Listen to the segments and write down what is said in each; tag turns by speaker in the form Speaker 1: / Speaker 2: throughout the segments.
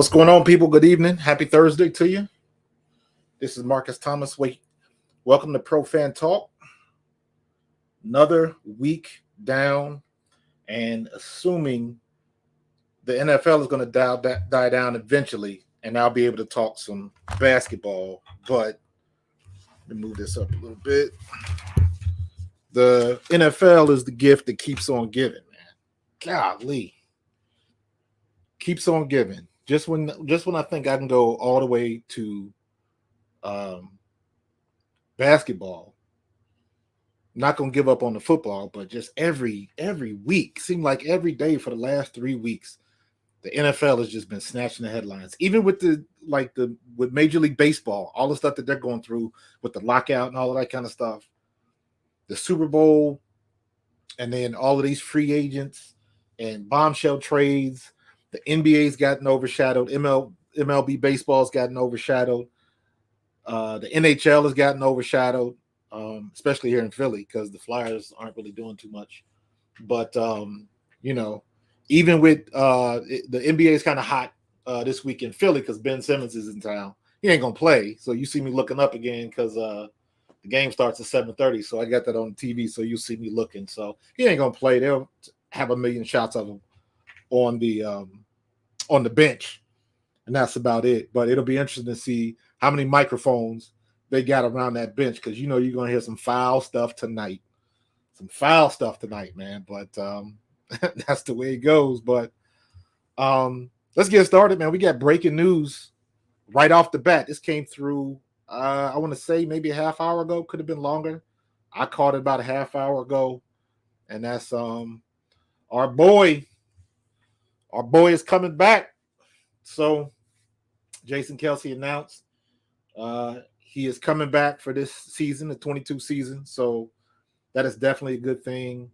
Speaker 1: What's going on, people? Good evening. Happy Thursday to you. This is Marcus Thomas. Welcome to Pro Fan Talk. Another week down, and assuming the NFL is going to die down eventually, and I'll be able to talk some basketball. But let me move this up a little bit. The NFL is the gift that keeps on giving, man. Golly. Keeps on giving. Just when I think I can go all the way to basketball, I'm not gonna give up on the football, but just every week, seemed like every day for the last 3 weeks, the NFL has just been snatching the headlines. Even with with Major League Baseball, all the stuff that they're going through with the lockout and all of that kind of stuff, the Super Bowl, and then all of these free agents and bombshell trades. The NBA's gotten overshadowed. MLB baseball's gotten overshadowed. The NHL has gotten overshadowed, especially here in Philly because the Flyers aren't really doing too much. But, even with the NBA is kind of hot this week in Philly because Ben Simmons is in town. He ain't going to play. So you see me looking up again because the game starts at 7:30. So I got that on TV. So you see me looking. So he ain't going to play. They'll have a million shots of him on the bench, and that's about it. But it'll be interesting to see how many microphones they got around that bench because you're going to hear some foul stuff tonight. Man. But that's the way it goes. But let's get started, man. We got breaking news right off the bat. This came through, I want to say maybe a half hour ago. Could have been longer. I caught it about a half hour ago, and that's our boy is coming back. So Jason Kelce announced he is coming back for this season, the 22 season. So that is definitely a good thing.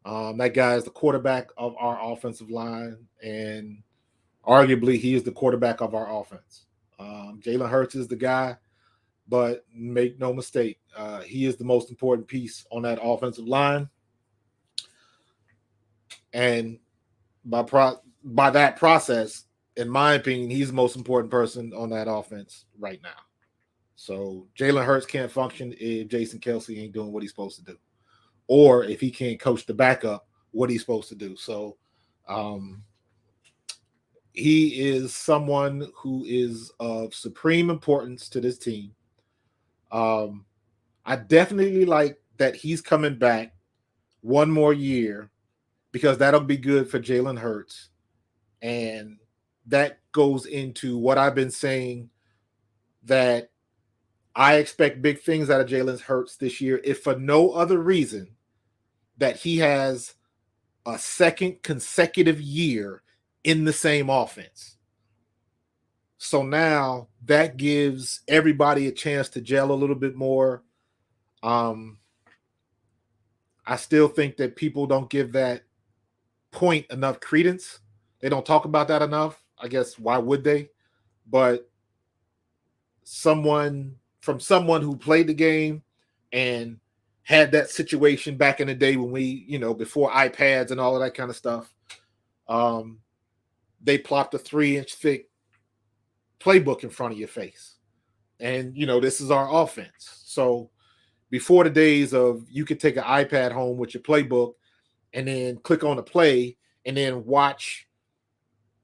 Speaker 1: That guy is the quarterback of our offensive line, and arguably he is the quarterback of our offense. Jalen Hurts is the guy, but make no mistake, he is the most important piece on that offensive line. And by that process, in my opinion, he's the most important person on that offense right now. So Jalen Hurts can't function if Jason Kelce ain't doing what he's supposed to do, or if he can't coach the backup what he's supposed to do. So he is someone who is of supreme importance to this team. I definitely like that he's coming back one more year because that'll be good for Jalen Hurts. And that goes into what I've been saying, that I expect big things out of Jalen Hurts this year, if for no other reason that he has a second consecutive year in the same offense. So now that gives everybody a chance to gel a little bit more. I still think that people don't give that point enough credence. They don't talk about that enough. I guess why would they? But someone who played the game and had that situation back in the day when we, before iPads and all of that kind of stuff, they plopped a 3-inch thick playbook in front of your face. And, this is our offense. So before the days of you could take an iPad home with your playbook and then click on a play and then watch,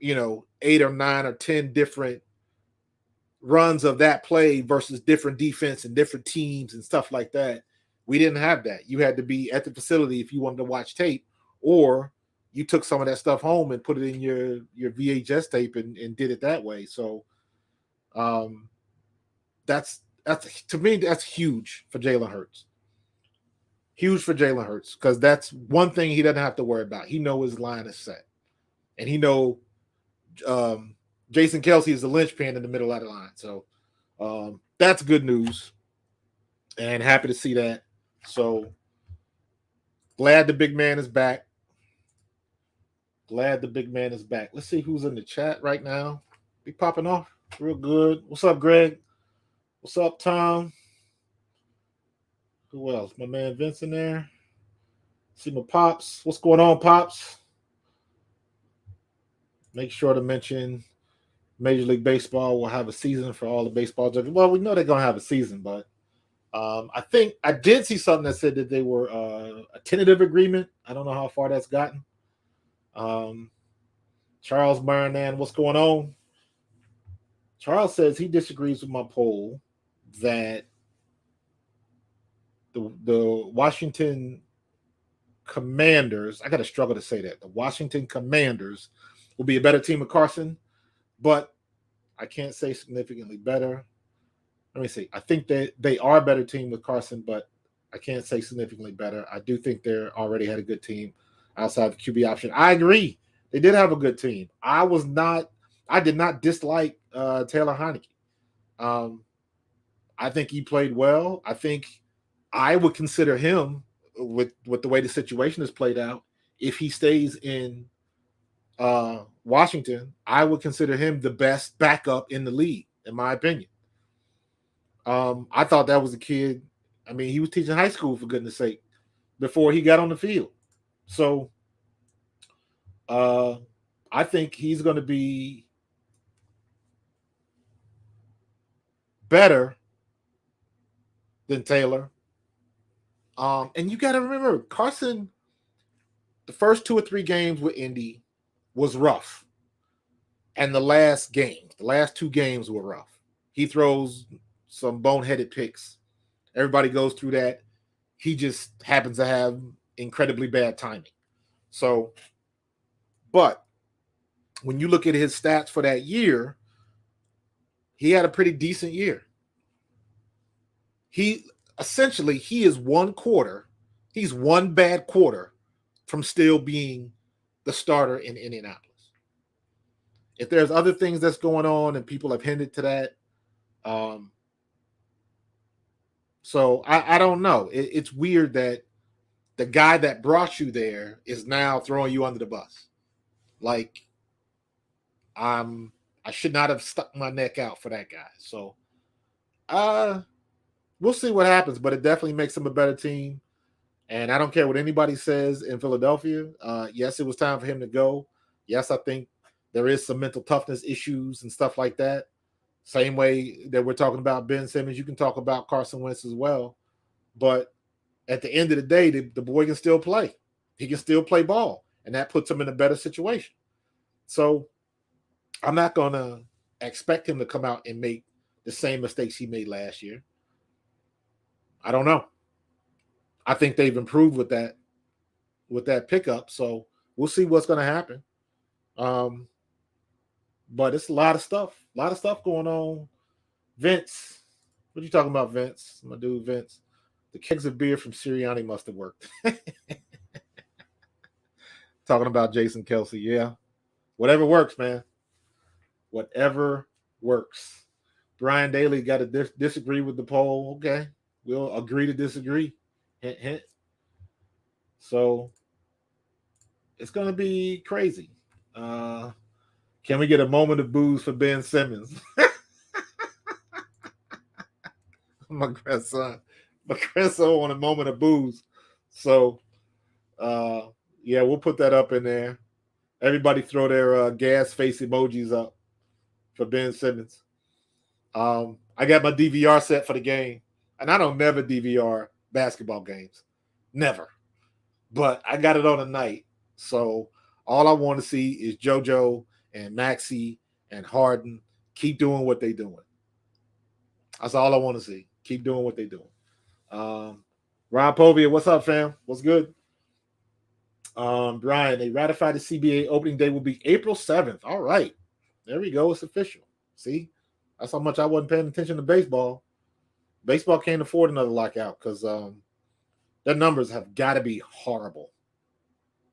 Speaker 1: 8 or 9 or 10 different runs of that play versus different defense and different teams and stuff like that. We didn't have that. You had to be at the facility if you wanted to watch tape, or you took some of that stuff home and put it in your VHS tape and did it that way. So that's to me, that's huge for Jalen Hurts. Huge for Jalen Hurts, because that's one thing he doesn't have to worry about. He knows his line is set. And he know Jason Kelce is the linchpin in the middle of the line. So that's good news. And happy to see that. So glad the big man is back. Let's see who's in the chat right now. Be popping off real good. What's up, Greg? What's up, Tom? Who else? My man Vince in there. See my Pops. What's going on, Pops? Make sure to mention Major League Baseball will have a season for all the baseball judges. Well, we know they're going to have a season, but I think I did see something that said that they were a tentative agreement. I don't know how far that's gotten. Charles Marinan, what's going on? Charles says he disagrees with my poll that the Washington Commanders, I got to struggle to say that, the Washington Commanders will be a better team with Carson, but I can't say significantly better. Let me see. I think that they are a better team with Carson, but I can't say significantly better. I do think they're already had a good team outside the QB option. I agree. They did have a good team. I did not dislike Taylor Heineke. I think he played well. I think I would consider him, with the way the situation is played out, if he stays in Washington, I would consider him the best backup in the league, in my opinion. I thought that was a kid. I mean, he was teaching high school, for goodness sake, before he got on the field. So I think he's going to be better than Taylor. And you got to remember, Carson, the first 2 or 3 games with Indy was rough. And the last 2 games were rough. He throws some boneheaded picks. Everybody goes through that. He just happens to have incredibly bad timing. So, but when you look at his stats for that year, he had a pretty decent year. He is one quarter. He's one bad quarter from still being the starter in Indianapolis. If there's other things that's going on and people have hinted to that, so I don't know. It's weird that the guy that brought you there is now throwing you under the bus. Like, I should not have stuck my neck out for that guy. So, we'll see what happens, but it definitely makes him a better team. And I don't care what anybody says in Philadelphia. Yes, it was time for him to go. Yes, I think there is some mental toughness issues and stuff like that. Same way that we're talking about Ben Simmons, you can talk about Carson Wentz as well. But at the end of the day, the boy can still play. He can still play ball, and that puts him in a better situation. So I'm not going to expect him to come out and make the same mistakes he made last year. I don't know. I think they've improved with that pickup. So we'll see what's going to happen. But it's a lot of stuff going on. Vince, what are you talking about, Vince? My dude, Vince. The kegs of beer from Sirianni must have worked. Talking about Jason Kelsey. Yeah. Whatever works, man. Whatever works. Brian Daly got to disagree with the poll. Okay. We'll agree to disagree. Hint, hint. So it's going to be crazy. Can we get a moment of booze for Ben Simmons? My grandson want a moment of booze. So, yeah, we'll put that up in there. Everybody throw their gas face emojis up for Ben Simmons. I got my DVR set for the game, and I don't never DVR basketball games. Never. But I got it on tonight. So all I want to see is JoJo and Maxey and Harden keep doing what they're doing. That's all I want to see. Keep doing what they're doing. Ron Povia, what's up, fam? What's good? Brian, they ratified the CBA opening day will be April 7th. All right. There we go. It's official. See? That's how much I wasn't paying attention to baseball. Baseball can't afford another lockout because their numbers have got to be horrible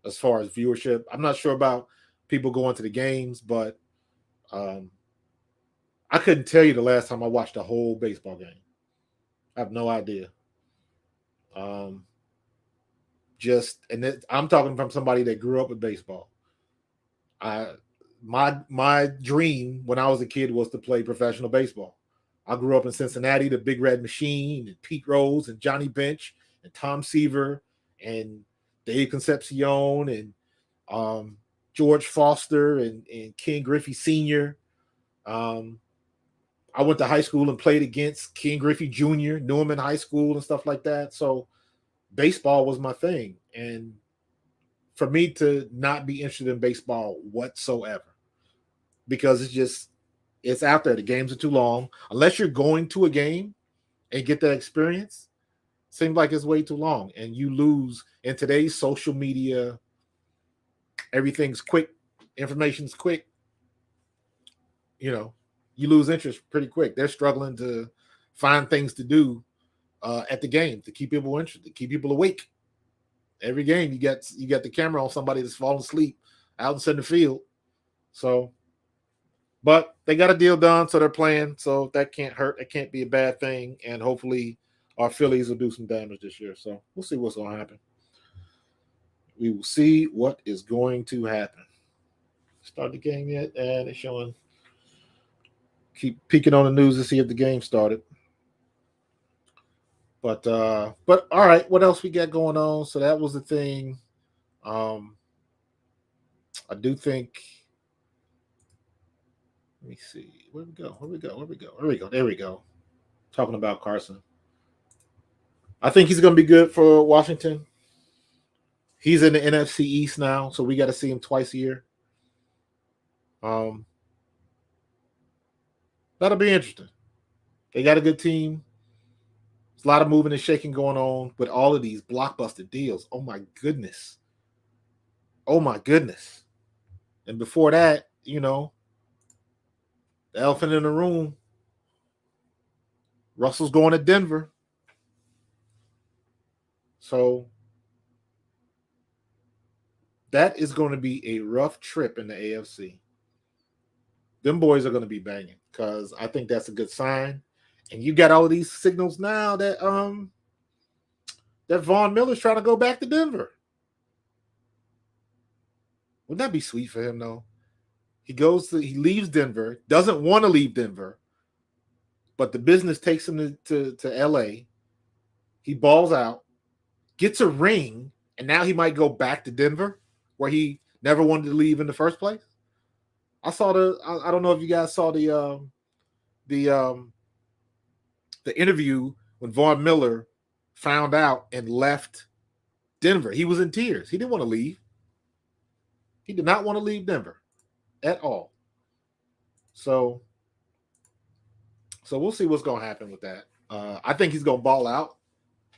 Speaker 1: as far as viewership. I'm not sure about people going to the games, but I couldn't tell you the last time I watched a whole baseball game. I have no idea. I'm talking from somebody that grew up with baseball. My dream when I was a kid was to play professional baseball. I grew up in Cincinnati, the Big Red Machine, and Pete Rose, and Johnny Bench, and Tom Seaver, and Dave Concepcion, and George Foster, and Ken Griffey Sr. Um, I went to high school and played against Ken Griffey Jr., knew him in high school and stuff like that. So baseball was my thing. And for me to not be interested in baseball whatsoever, because it's out there. The games are too long. Unless you're going to a game and get that experience, seems like it's way too long. And you lose in today's social media, everything's quick, information's quick. You lose interest pretty quick. They're struggling to find things to do at the game to keep people interested, to keep people awake. Every game you got the camera on somebody that's falling asleep out in center field. So, but they got a deal done, so they're playing. So that can't hurt. It can't be a bad thing. And hopefully our Phillies will do some damage this year. So we'll see what's going to happen. We will see what is going to happen. Start the game yet? And it's showing. Keep peeking on the news to see if the game started. But all right, what else we got going on? So that was the thing. I do think. Let me see. Where we go? There we go. Talking about Carson. I think he's going to be good for Washington. He's in the NFC East now, so we got to see him twice a year. That'll be interesting. They got a good team. There's a lot of moving and shaking going on with all of these blockbuster deals. Oh my goodness. And before that, the elephant in the room, Russell's going to Denver. So that is going to be a rough trip in the AFC. Them boys are going to be banging because I think that's a good sign. And you got all of these signals now that Von Miller's trying to go back to Denver. Wouldn't that be sweet for him though? He leaves Denver, doesn't want to leave Denver, but the business takes him to LA. He balls out, gets a ring, and now he might go back to Denver where he never wanted to leave in the first place. I don't know if you guys saw the interview when Von Miller found out and left Denver. He was in tears. He didn't want to leave. He did not want to leave Denver at all. So we'll see what's going to happen with that. I think he's going to ball out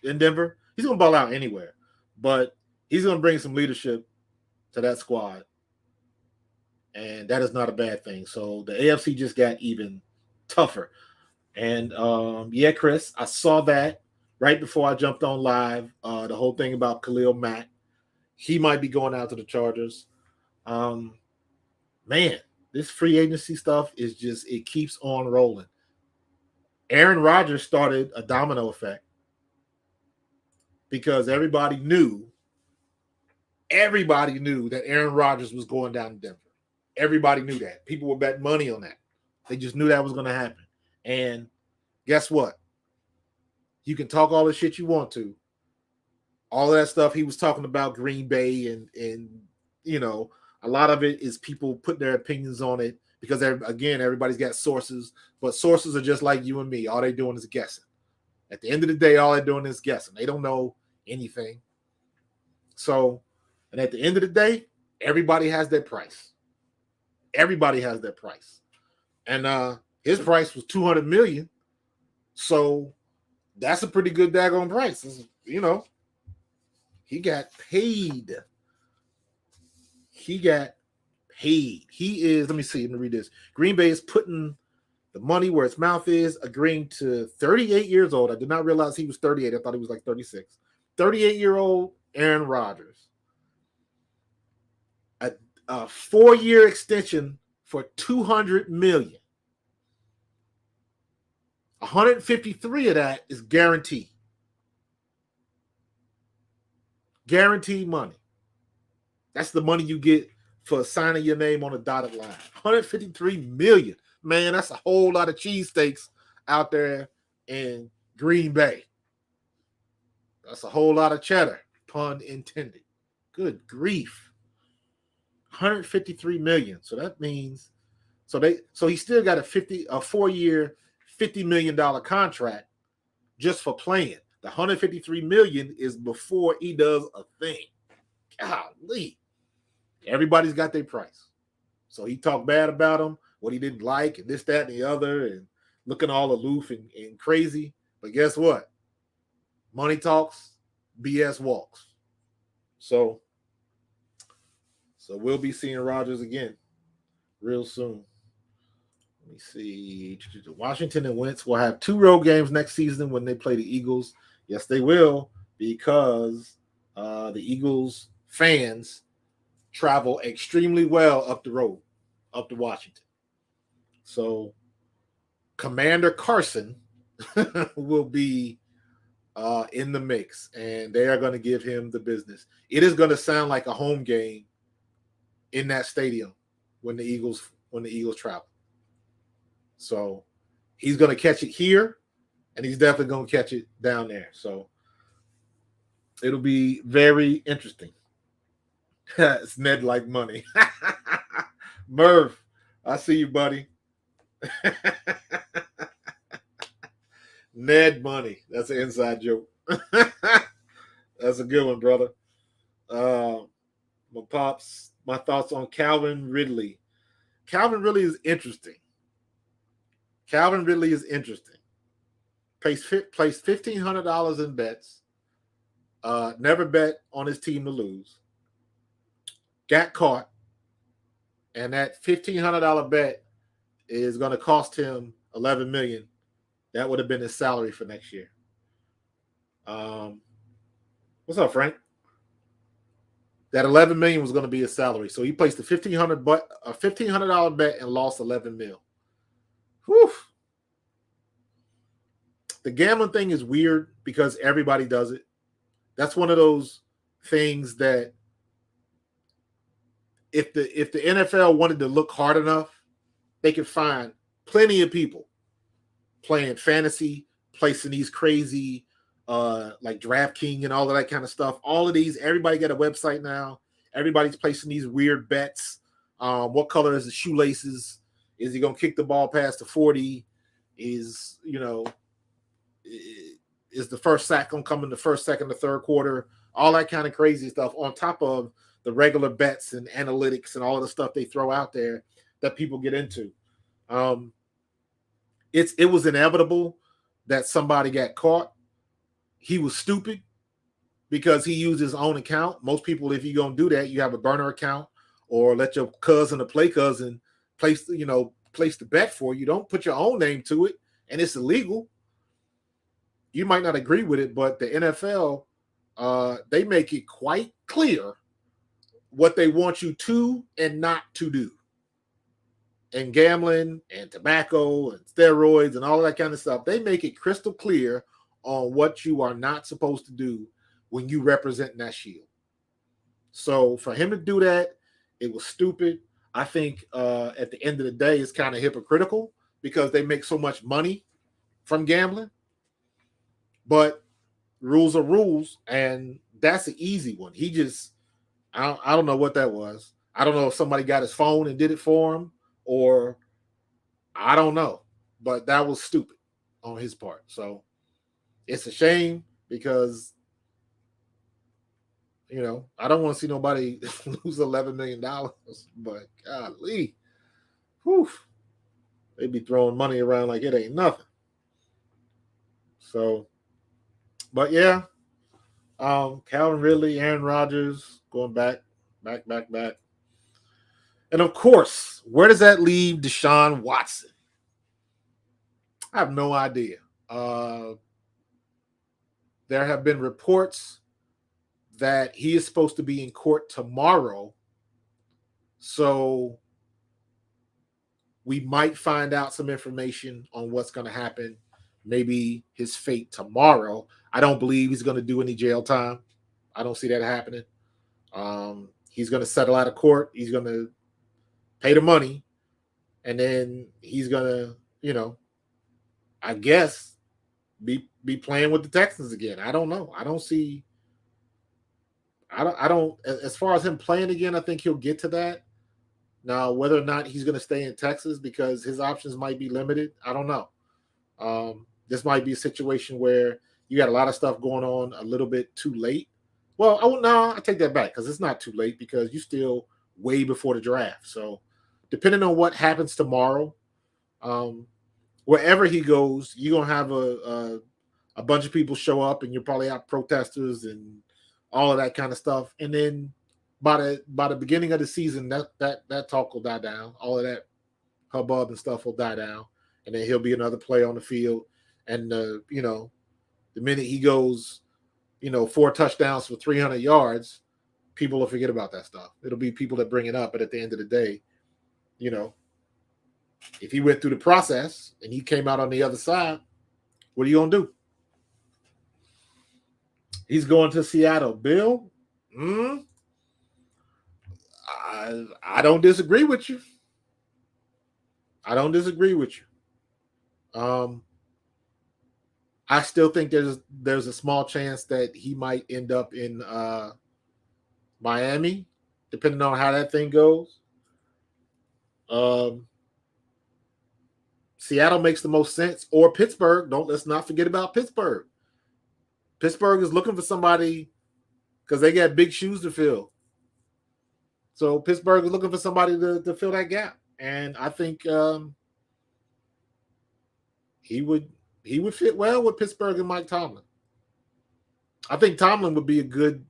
Speaker 1: in Denver. He's going to ball out anywhere, but he's going to bring some leadership to that squad. And that is not a bad thing. So the AFC just got even tougher. And yeah, Chris, I saw that right before I jumped on live. The whole thing about Khalil Mack. He might be going out to the Chargers. Man, this free agency stuff it keeps on rolling. Aaron Rodgers started a domino effect because everybody knew that Aaron Rodgers was going down to Denver. Everybody knew that. People were betting money on that. They just knew that was going to happen. And guess what? You can talk all the shit you want to. All of that stuff he was talking about Green Bay and a lot of it is people putting their opinions on it because, again, everybody's got sources, but sources are just like you and me. All they're doing is guessing. At the end of the day, all they're doing is guessing. They don't know anything. So, and at the end of the day, everybody has their price. Everybody has their price. And his price was $200 million. So that's a pretty good daggone price. He got paid. He is, let me read this. Green Bay is putting the money where its mouth is, agreeing to 38 years old. I did not realize he was 38. I thought he was like 36. 38-year-old Aaron Rodgers. A 4-year extension for $200 million. 153 of that is guaranteed. Guaranteed money. That's the money you get for signing your name on a dotted line. 153 million. Man, that's a whole lot of cheesesteaks out there in Green Bay. That's a whole lot of cheddar, pun intended. Good grief. 153 million. So that means So he still got a 4-year, $50 million contract just for playing. The $153 million is before he does a thing. Golly. Everybody's got their price. So he talked bad about him, what he didn't like, and this, that, and the other, and looking all aloof and crazy. But guess what? Money talks, BS walks. So we'll be seeing Rodgers again real soon. Let me see. Washington and Wentz will have 2 road games next season when they play the Eagles. Yes, they will, because the Eagles fans travel extremely well up the road, up to Washington. So Commander Carson will be in the mix, and they are going to give him the business. It is going to sound like a home game in that stadium when the Eagles travel. So he's going to catch it here, and he's definitely going to catch it down there. So it'll be very interesting. It's Ned like money. Merv, I see you, buddy. Ned money. That's an inside joke. That's a good one, brother. My thoughts on Calvin Ridley. Calvin Ridley is interesting. Placed $1,500 in bets. Never bet on his team to lose. Got caught. And that $1,500 bet is going to cost him $11 million. That would have been his salary for next year. What's up, Frank? That $11 million was going to be his salary. So he placed a $1,500 bet and lost $11 million. Whew. The gambling thing is weird because everybody does it. That's one of those things that if the NFL wanted to look hard enough, they could find plenty of people playing fantasy, placing these crazy like DraftKings and all of that kind of stuff. All of these, everybody got a website now. Everybody's placing these weird bets. What color is the shoelaces? Is he going to kick the ball past the 40? Is the first sack going to come in the first, second, or third quarter? All that kind of crazy stuff on top of the regular bets and analytics and all of the stuff they throw out there that people get into. It was inevitable that somebody got caught. He was stupid because he used his own account. Most people, if you're going to do that, you have a burner account or let your cousin or play cousin place the bet for you. Don't put your own name to it, and it's illegal. You might not agree with it, but the NFL, they make it quite clear what they want you to and not to do. And gambling and tobacco and steroids and all of that kind of stuff, they make it crystal clear on what you are not supposed to do when you represent that shield. So for him to do that, it was stupid. I think at the end of the day, it's kind of hypocritical because they make so much money from gambling. But rules are rules, and that's an easy one. I don't know what that was. I don't know if somebody got his phone and did it for him, or I don't know. But that was stupid on his part. So it's a shame because, I don't want to see nobody lose $11 million. But golly, whew, they be throwing money around like it ain't nothing. So, but yeah, Calvin Ridley, Aaron Rodgers going back. And of course, where does that leave Deshaun Watson? I have no idea. There have been reports that he is supposed to be in court tomorrow. So we might find out some information on what's going to happen. Maybe his fate tomorrow. I don't believe he's going to do any jail time. I don't see that happening. He's going to settle out of court. He's going to pay the money. And then he's going to, I guess, be playing with the Texans again. I don't know. I don't, as far as him playing again, I think he'll get to that Now, whether or not he's going to stay in Texas because his options might be limited, I don't know. This might be a situation where you got a lot of stuff going on a little bit too late. Well, I take that back because it's not too late because you still way before the draft. So, depending on what happens tomorrow, wherever he goes, you're gonna have a bunch of people show up, and you'll probably have protesters and all of that kind of stuff. And then by the beginning of the season, that talk will die down. All of that hubbub and stuff will die down, and then he'll be another player on the field. And the minute he goes, 4 touchdowns for 300 yards, people will forget about that stuff. It'll be people that bring it up, but at the end of the day, if he went through the process and he came out on the other side, what are you gonna do? He's going to Seattle. Bill, I don't disagree with you. I still think there's a small chance that he might end up in Miami, depending on how that thing goes. Seattle makes the most sense, or Pittsburgh. Let's not forget about Pittsburgh. Pittsburgh is looking for somebody because they got big shoes to fill. So Pittsburgh is looking for somebody to fill that gap, and I think he would fit well with Pittsburgh and Mike Tomlin. I think Tomlin would be a good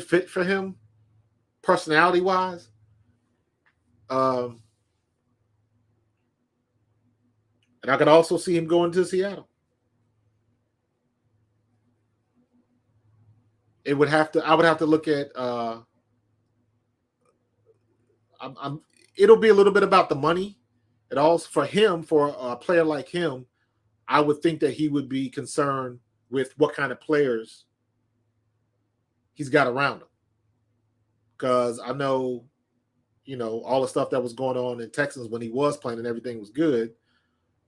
Speaker 1: fit for him, personality wise. And I could also see him going to Seattle. I would have to look at. It'll be a little bit about the money. It also for a player like him, I would think that he would be concerned with what kind of players he's got around him. Because I know, all the stuff that was going on in Texas when he was playing and everything was good.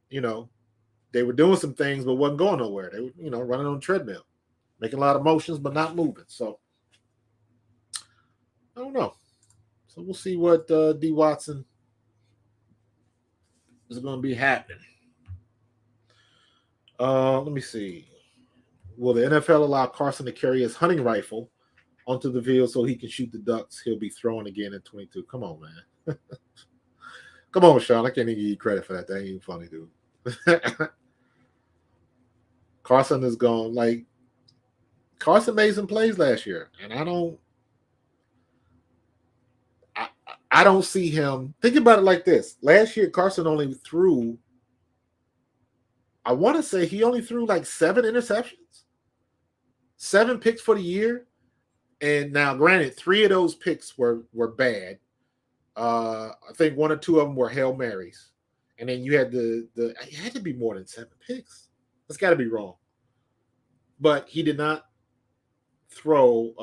Speaker 1: They were doing some things but wasn't going nowhere. They were, running on a treadmill, making a lot of motions but not moving. So I don't know. So we'll see what D. Watson is going to be happening. Let me see. Will the NFL allow Carson to carry his hunting rifle onto the field so he can shoot the ducks he'll be throwing again in 22? Come on, man. Come on, Sean. I can't even give you credit for that. That ain't even funny, dude. Carson is gone. Carson made some plays last year, and I don't see him. Think about it like this. Last year, Carson only threw, I want to say he only threw 7 interceptions, 7 picks for the year. And now, granted, 3 of those picks were bad. I think 1 or 2 of them were Hail Marys. And then you had it had to be more than 7 picks. That's got to be wrong. But he did not throw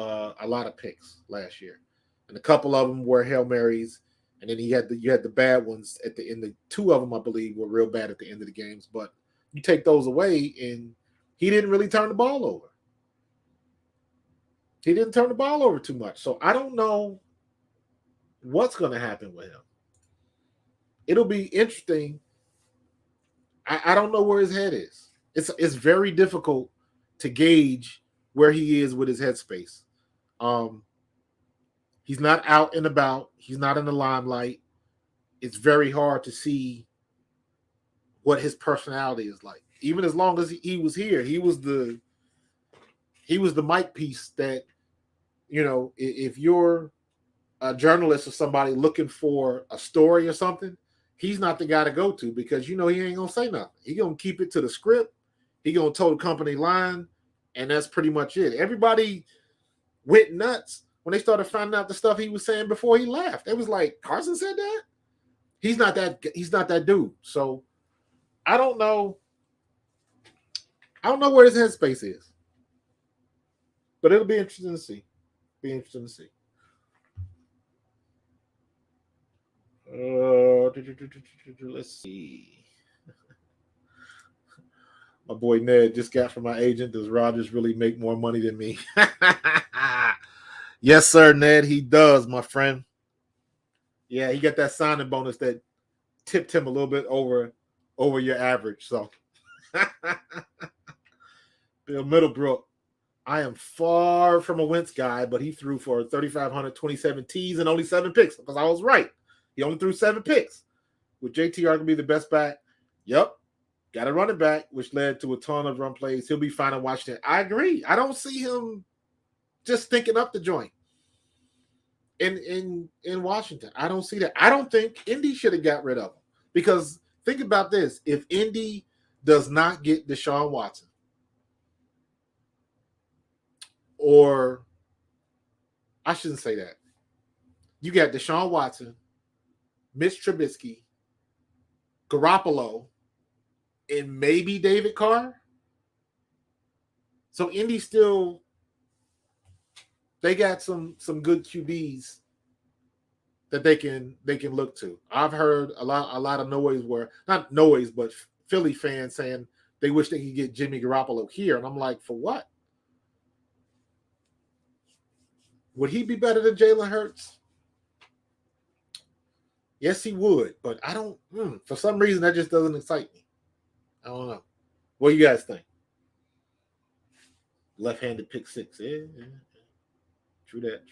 Speaker 1: a lot of picks last year. And a couple of them were Hail Marys. And then you had the bad ones at the end. 2 of them, I believe, were real bad at the end of the games. But you take those away, and he didn't really turn the ball over. He didn't turn the ball over too much. So I don't know what's going to happen with him. It'll be interesting. I don't know where his head is. It's very difficult to gauge where he is with his headspace. He's not out and about. He's not in the limelight. It's very hard to see what his personality is like. Even as long as he was here, he was the mic piece that, if you're a journalist or somebody looking for a story or something, he's not the guy to go to because, he ain't going to say nothing. He's going to keep it to the script. He's going to toe the company line, and that's pretty much it. Everybody went nuts when they started finding out the stuff he was saying before he left. It was like, Carson said that? He's not that dude. So I don't know. I don't know where his headspace is. But it'll be interesting to see. Let's see. My boy Ned just got from my agent. Does Rodgers really make more money than me? Yes, sir, Ned. He does, my friend. Yeah, he got that signing bonus that tipped him a little bit over your average. So, Bill Middlebrook, I am far from a Wentz guy, but he threw for 3,527 T's and only 7 picks because I was right. He only threw 7 picks. With JTR going to be the best back, yep, got a running back, which led to a ton of run plays. He'll be fine in Washington. I agree. I don't see him just thinking up the joint in Washington. I don't see that. I don't think Indy should have got rid of him because think about this. If Indy does not get Deshaun Watson, or I shouldn't say that. You got Deshaun Watson, Mitch Trubisky, Garoppolo, and maybe David Carr. So Indy still, they got some good QBs that they can look to. I've heard a lot of noise where not noise, but Philly fans saying they wish they could get Jimmy Garropolo here, and I'm like, for what? Would he be better than Jalen Hurts? Yes, he would, but I don't. For some reason, that just doesn't excite me. I don't know. What do you guys think? Left-handed pick six. Yeah. True that.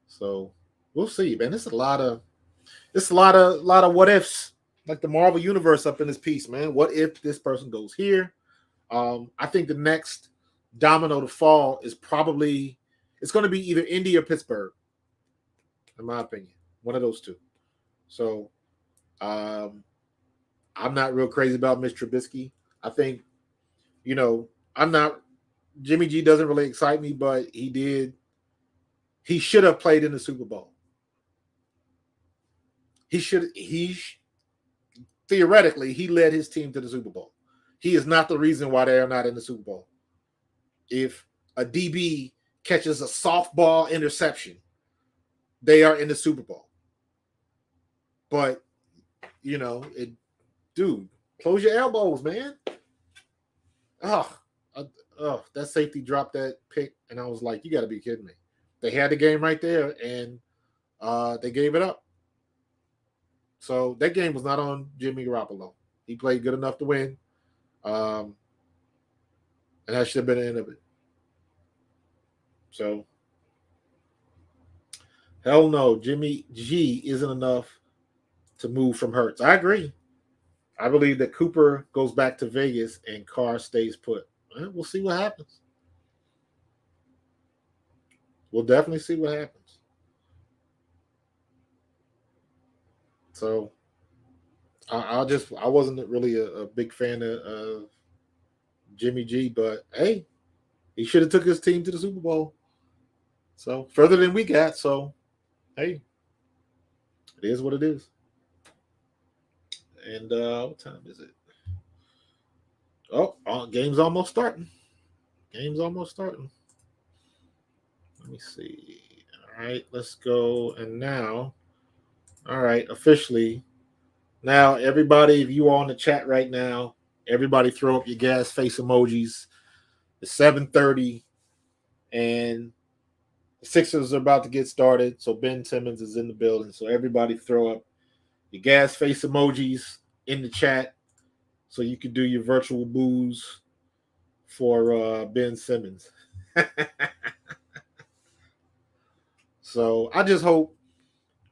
Speaker 1: So we'll see, man. It's a lot of what ifs, like the Marvel universe up in this piece, man. What if this person goes here? I think the next domino to fall is probably it's going to be either Indy or Pittsburgh, in my opinion. One of those two. So I'm not real crazy about Mitch Trubisky. I think, I'm not. Jimmy G doesn't really excite me, but he should have played in the Super Bowl. Theoretically, he led his team to the Super Bowl. He is not the reason why they are not in the Super Bowl. If a DB catches a softball interception, they are in the Super Bowl. But, dude, close your elbows, man. That safety dropped that pick, and I was like, you got to be kidding me. They had the game right there, and they gave it up. So that game was not on Jimmy Garoppolo. He played good enough to win, and that should have been the end of it. So, hell no, Jimmy G isn't enough to move from Hurts. I agree. I believe that Cooper goes back to Vegas and Carr stays put. We'll see what happens. We'll definitely see what happens. So I wasn't really a big fan of Jimmy G, but hey, he should have took his team to the Super Bowl. So further than we got. So hey, it is what it is. And what time is it? Oh, game's almost starting. Let me see. All right, let's go. And now, all right, officially. Now, everybody, if you are on the chat right now, everybody throw up your gas face emojis. It's 7:30, and the Sixers are about to get started. So Ben Simmons is in the building. So everybody throw up your gas face emojis in the chat so you can do your virtual boos for Ben Simmons. So I just hope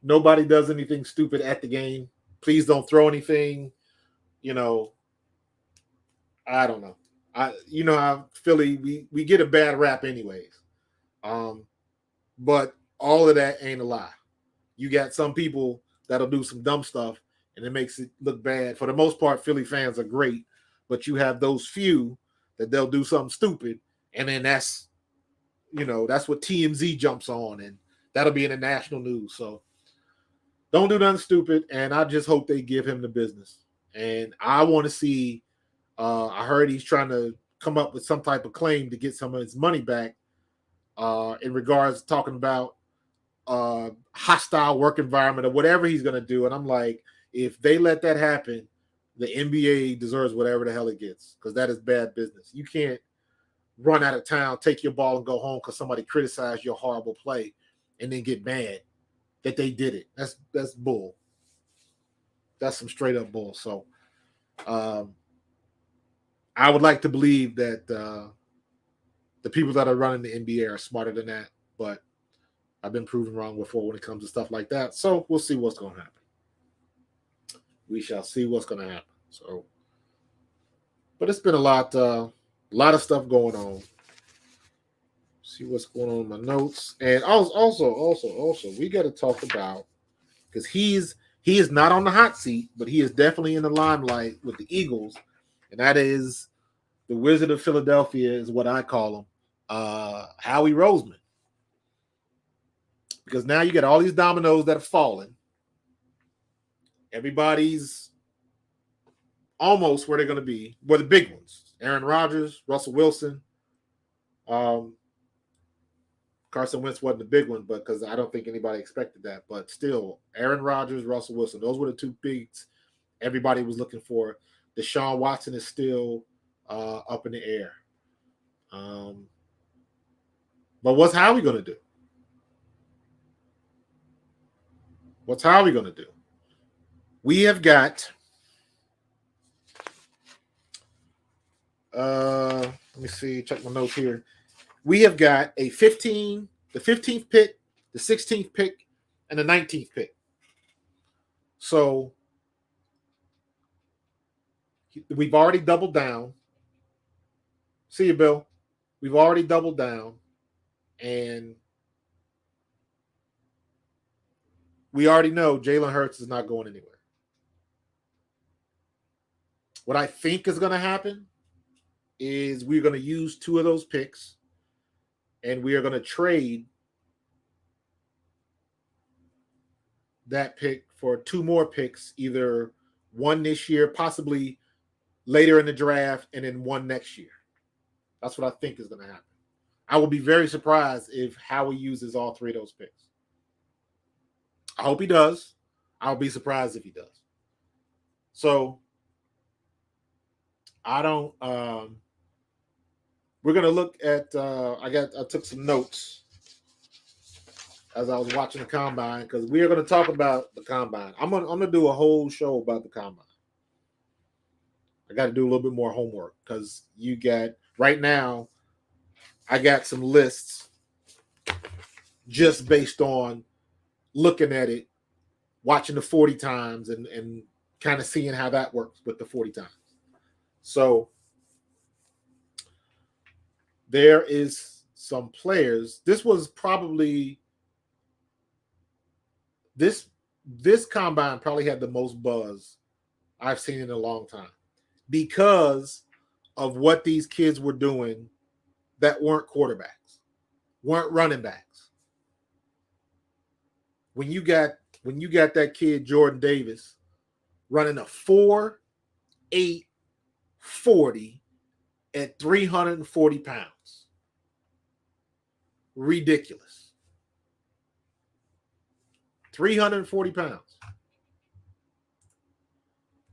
Speaker 1: nobody does anything stupid at the game. Please don't throw anything. I don't know. How Philly, we get a bad rap anyways. But all of that ain't a lie. You got some people that'll do some dumb stuff and it makes it look bad. For the most part, Philly fans are great, but you have those few that they'll do something stupid, and then that's what TMZ jumps on, and that'll be in the national news. So don't do nothing stupid, and I just hope they give him the business. And I want to see, I heard he's trying to come up with some type of claim to get some of his money back in regards to talking about hostile work environment or whatever he's going to do. And I'm like, if they let that happen, the NBA deserves whatever the hell it gets, because that is bad business. You can't run out of town, take your ball, and go home because somebody criticized your horrible play, and then get mad that they did it. That's bull. That's some straight up bull. So, I would like to believe that the people that are running the NBA are smarter than that, but I've been proven wrong before when it comes to stuff like that. So we'll see what's going to happen. We shall see what's going to happen. So, but it's been a lot of stuff going on. See what's going on in my notes, and also, we got to talk about, because he is not on the hot seat, but he is definitely in the limelight with the Eagles, and that is the Wizard of Philadelphia, is what I call him, Howie Roseman. Because now you got all these dominoes that have fallen. Everybody's almost where they're going to be. Well, the big ones: Aaron Rodgers, Russell Wilson. Carson Wentz wasn't the big one, but because I don't think anybody expected that. But still, Aaron Rodgers, Russell Wilson, those were the two bigs everybody was looking for. Deshaun Watson is still up in the air. But what's Howie going to do? What's Howie going to do? We have got, let me see, check my notes here. We have got the 15th pick, the 16th pick, and the 19th pick. So we've already doubled down. See you, Bill. We've already doubled down, and we already know Jalen Hurts is not going anywhere. What I think is going to happen is we're going to use two of those picks, and we are going to trade that pick for two more picks, either one this year, possibly later in the draft, and then one next year. That's what I think is going to happen. I will be very surprised if Howie uses all three of those picks. I hope he does. I'll be surprised if he does. So I don't. We're gonna look at. I took some notes as I was watching the combine, because we are going to talk about the combine. I'm gonna do a whole show about the combine. I got to do a little bit more homework, because you got right now. I got some lists just based on looking at it, watching the 40 times, and kind of seeing how that works with the 40 times. So there is some players. This was probably this combine probably had the most buzz I've seen in a long time, because of what these kids were doing that weren't quarterbacks, weren't running backs. When you got that kid Jordan Davis running a 4.8 40 at 340 pounds. Ridiculous. 340 pounds.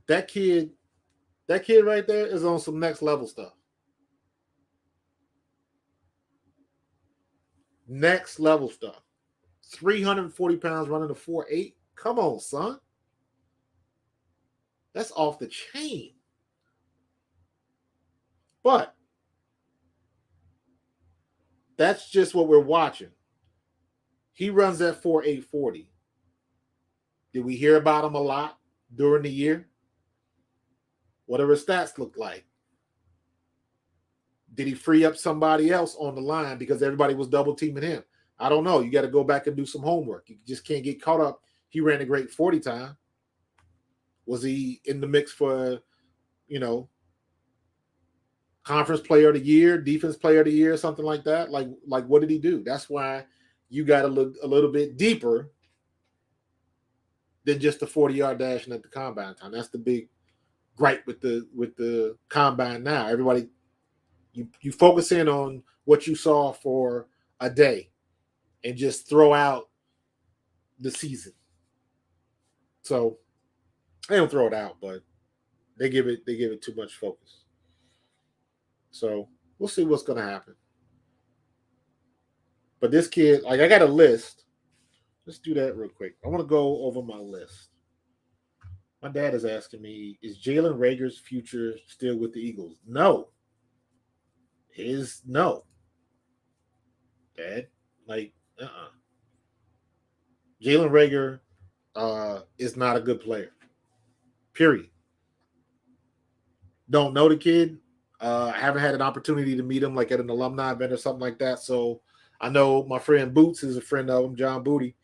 Speaker 1: That kid right there is on some next level stuff. Next level stuff. 340 pounds running a 4.8. Come on, son. That's off the chain. But that's just what we're watching. He runs that 4.8 40. Did we hear about him a lot during the year? What do his stats look like? Did he free up somebody else on the line because everybody was double teaming him? I don't know. You got to go back and do some homework. You just can't get caught up. He ran a great 40 time. Was he in the mix for, conference player of the year, defense player of the year, something like that? Like what did he do? That's why you got to look a little bit deeper than just the 40-yard dash and at the combine time. That's the big gripe with the combine now. Everybody, you focus in on what you saw for a day and just throw out the season. So they don't throw it out, but they give it too much focus. So We'll see what's going to happen. But this kid, like, I got a list. Let's do that real quick. I want to go over my list. My dad is asking me, is Jalen Reagor's future still with the Eagles? No. No. Dad, like, Jalen Reagor is not a good player. Period. Don't know the kid. I haven't had an opportunity to meet him like at an alumni event or something like that. So I know my friend Boots is a friend of him, John Booty,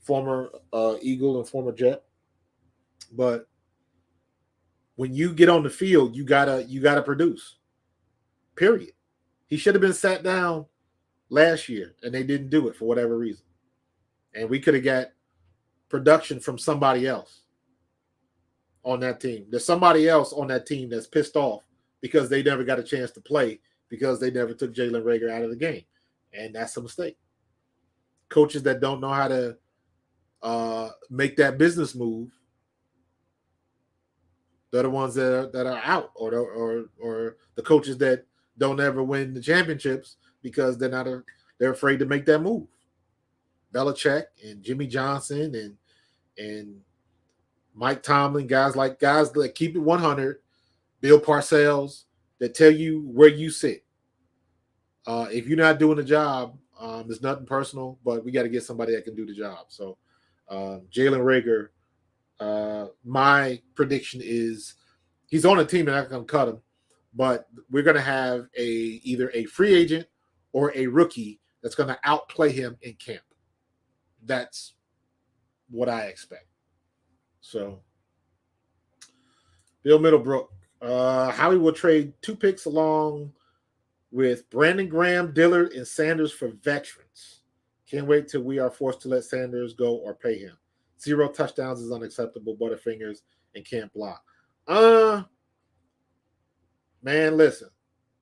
Speaker 1: former Eagle and former Jet. But when you get on the field, you gotta produce. Period. He should have been sat down last year, and they didn't do it for whatever reason. And we could have got production from somebody else on that team. There's somebody else on that team that's pissed off because they never got a chance to play because they never took Jalen Reagor out of the game. And that's a mistake. Coaches that don't know how to make that business move, they're the ones that are out, or the coaches that don't ever win the championships because they're afraid to make that move. Belichick and Jimmy Johnson and Mike Tomlin, guys that keep it 100, Bill Parcells, that tell you where you sit. If you're not doing the job, there's nothing personal, but we got to get somebody that can do the job. So Jalen Reagor, my prediction is he's on a team that not going to cut him, but we're going to have either a free agent or a rookie that's going to outplay him in camp. That's what I expect. So, Bill Middlebrook, Howie will trade 2 picks along with Brandon Graham, Dillard, and Sanders for veterans. Can't wait till we are forced to let Sanders go or pay him. 0 touchdowns is unacceptable. Butterfingers and can't block. Man, listen.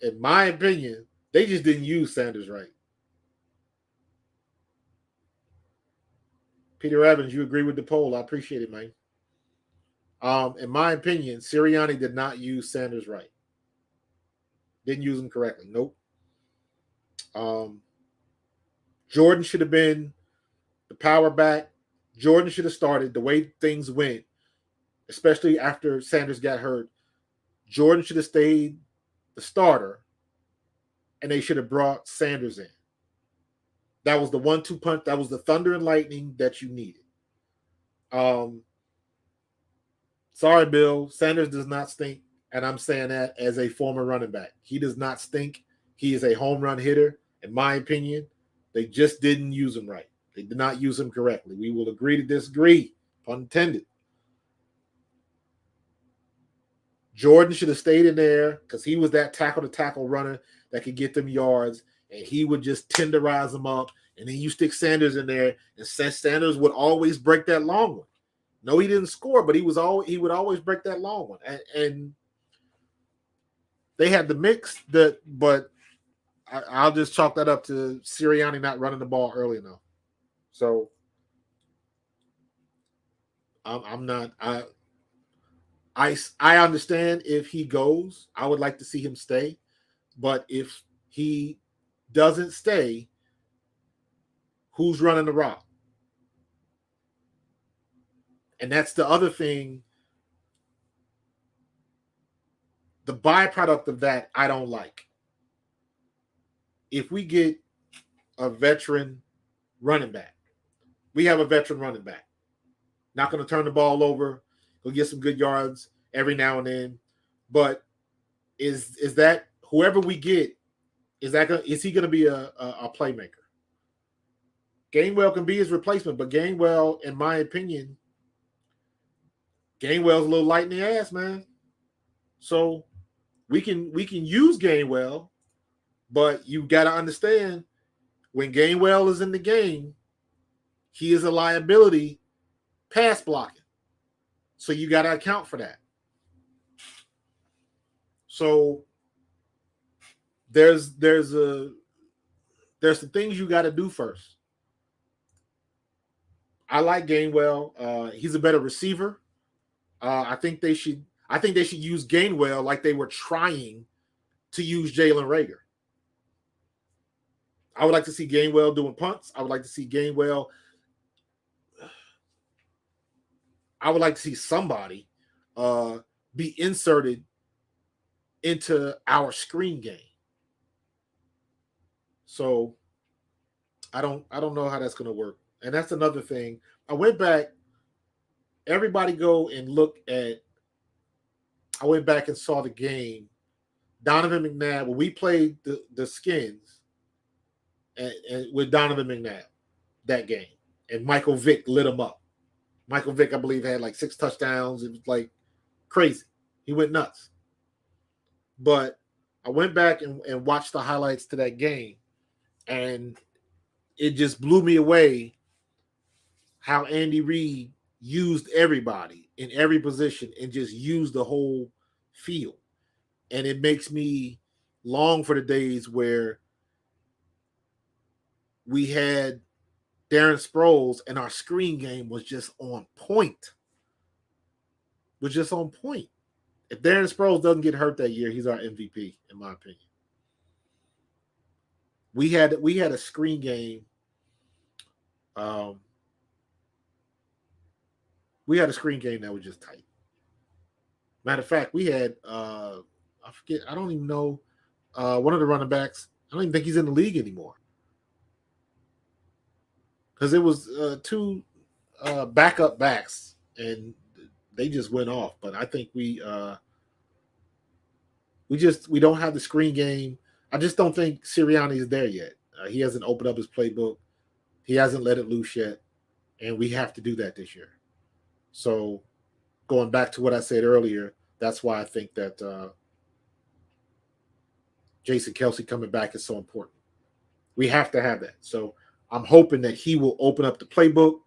Speaker 1: In my opinion, they just didn't use Sanders right. Peter Evans, you agree with the poll. I appreciate it, man. In my opinion, Sirianni did not use Sanders right. Didn't use him correctly. Nope. Jordan should have been the power back. Jordan should have started the way things went, especially after Sanders got hurt. Jordan should have stayed the starter, and they should have brought Sanders in. That was the 1-2 punch. That was the thunder and lightning that you needed. Sorry, Bill. Sanders does not stink, and I'm saying that as a former running back. He does not stink. He is a home run hitter, in my opinion. They just didn't use him right. They did not use him correctly. We will agree to disagree, pun intended. Jordan should have stayed in there because he was that tackle-to-tackle runner that could get them yards, and he would just tenderize them up, and then you stick Sanders in there, and Sanders would always break that long one. No, he didn't score, but he would always break that long one. And they had the mix, but I'll just chalk that up to Sirianni not running the ball early enough. So I'm not. I understand if he goes, I would like to see him stay. But if he doesn't stay, who's running the rock? And that's the other thing. The byproduct of that, I don't like. If we get a veteran running back, we have a veteran running back. Not going to turn the ball over. He'll get some good yards every now and then. But is that whoever we get, is he going to be a playmaker? Gainwell can be his replacement, but Gainwell, in my opinion, Gainwell's a little light in the ass, man. So we can use Gainwell, but you got to understand when Gainwell is in the game, he is a liability pass blocking. So you got to account for that. So there's some things you got to do first. I like Gainwell. He's a better receiver. I think they should use Gainwell like they were trying to use Jalen Reagor. I would like to see Gainwell doing punts. I would like to see Gainwell. I would like to see somebody be inserted into our screen game. So I don't know how that's going to work. And that's another thing. I went back. Everybody go and look at. I went back and saw the game. Donovan McNabb, when we played the Skins and with Donovan McNabb that game, and Michael Vick lit him up. Michael Vick, I believe, had like 6 touchdowns. It was like crazy. He went nuts. But I went back and watched the highlights to that game, and it just blew me away how Andy Reid used everybody in every position and just used the whole field. And it makes me long for the days where we had Darren Sproles and our screen game was just on point. Was just on point. If Darren Sproles doesn't get hurt that year, he's our MVP, in my opinion. We had a screen game. We had a screen game that was just tight. Matter of fact, we had I forget. I don't even know one of the running backs. I don't even think he's in the league anymore because it was 2 backup backs and they just went off. But I think we don't have the screen game. I just don't think Sirianni is there yet. He hasn't opened up his playbook. He hasn't let it loose yet, and we have to do that this year. So, going back to what I said earlier, that's why I think that Jason Kelce coming back is so important. We have to have that. So, I'm hoping that he will open up the playbook.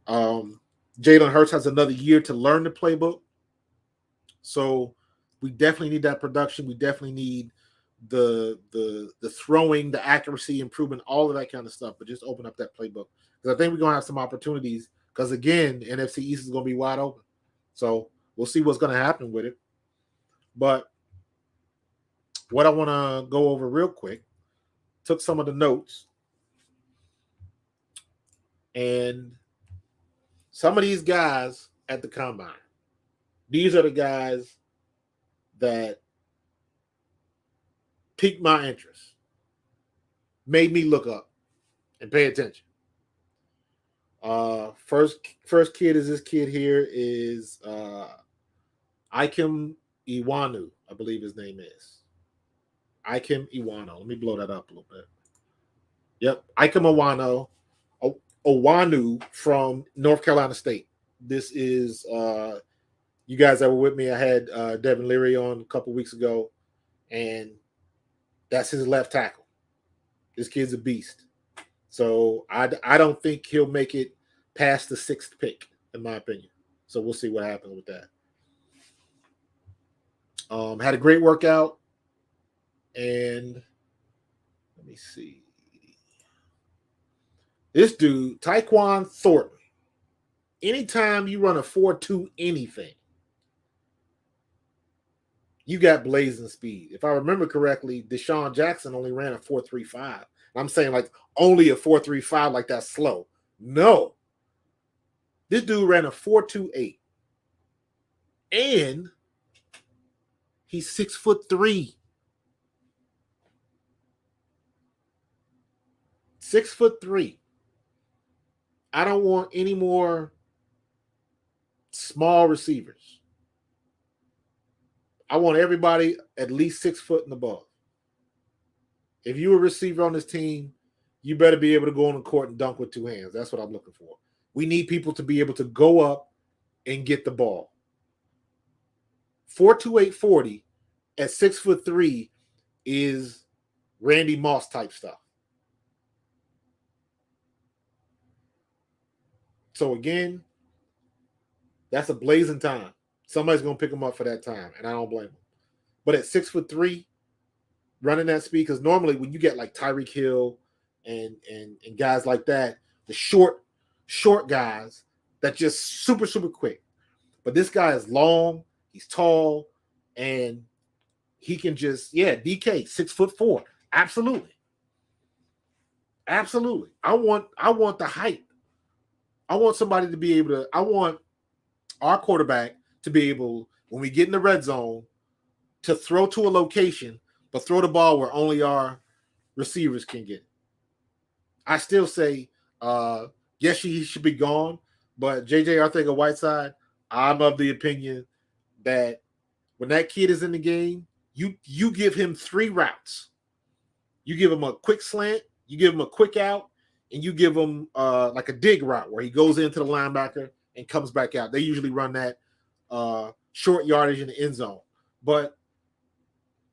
Speaker 1: Jalen Hurts has another year to learn the playbook. So, we definitely need that production. We definitely need the throwing, the accuracy improvement, all of that kind of stuff. But just open up that playbook because I think we're gonna have some opportunities. Because again, NFC East is gonna be wide open. So we'll see what's gonna happen with it. But what I want to go over real quick, took some of the notes, and some of these guys at the combine. These are the guys that piqued my interest, made me look up and pay attention. First kid is this kid here is Ikem Iwanu, I believe his name is. Ikem Iwanu. Let me blow that up a little bit. Yep, Ikem Iwanu from North Carolina State. This is you guys that were with me. I had Devin Leary on a couple weeks ago, and that's his left tackle. This kid's a beast. So I don't think he'll make it past the 6th pick, in my opinion. So we'll see what happens with that. Had a great workout, and let me see. This dude, Tyquan Thornton. Anytime you run a 4.2 anything, you got blazing speed. If I remember correctly, Deshaun Jackson only ran a 4.35. I'm saying like only a 4.35, like that's slow. No. This dude ran a 4.28. And he's 6'3". 6'3". I don't want any more small receivers. I want everybody at least 6 foot and above. If you're a receiver on this team, you better be able to go on the court and dunk with 2 hands. That's what I'm looking for. We need people to be able to go up and get the ball. 4.28 40 at 6'3" is Randy Moss type stuff. So again, that's a blazing time. Somebody's going to pick him up for that time, and I don't blame him. But at 6'3", running that speed, because normally when you get like Tyreek Hill and guys like that, the short guys that just super, super quick. But this guy is long, he's tall, and he can just, DK, 6'4". Absolutely. Absolutely. I want the height. I want somebody to be able to. I want our quarterback to be able, when we get in the red zone, to throw to a location, but throw the ball where only our receivers can get it. I still say, yes, he should be gone, but JJ Arcega-Whiteside, I'm of the opinion that when that kid is in the game, you give him 3 routes. You give him a quick slant, you give him a quick out, and you give him like a dig route where he goes into the linebacker and comes back out. They usually run that short yardage in the end zone. But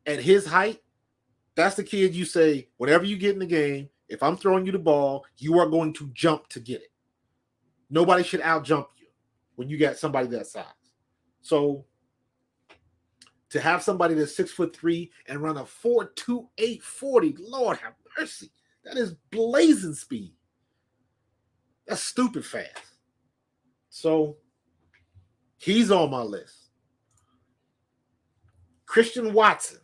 Speaker 1: at his height, that's the kid you say, whenever you get in the game, if I'm throwing you the ball, you are going to jump to get it. Nobody should out jump you when you got somebody that size. So to have somebody that's 6'3" and run a 4.28 40, Lord have mercy, that is blazing speed. That's stupid fast. So he's on my list. Christian Watson,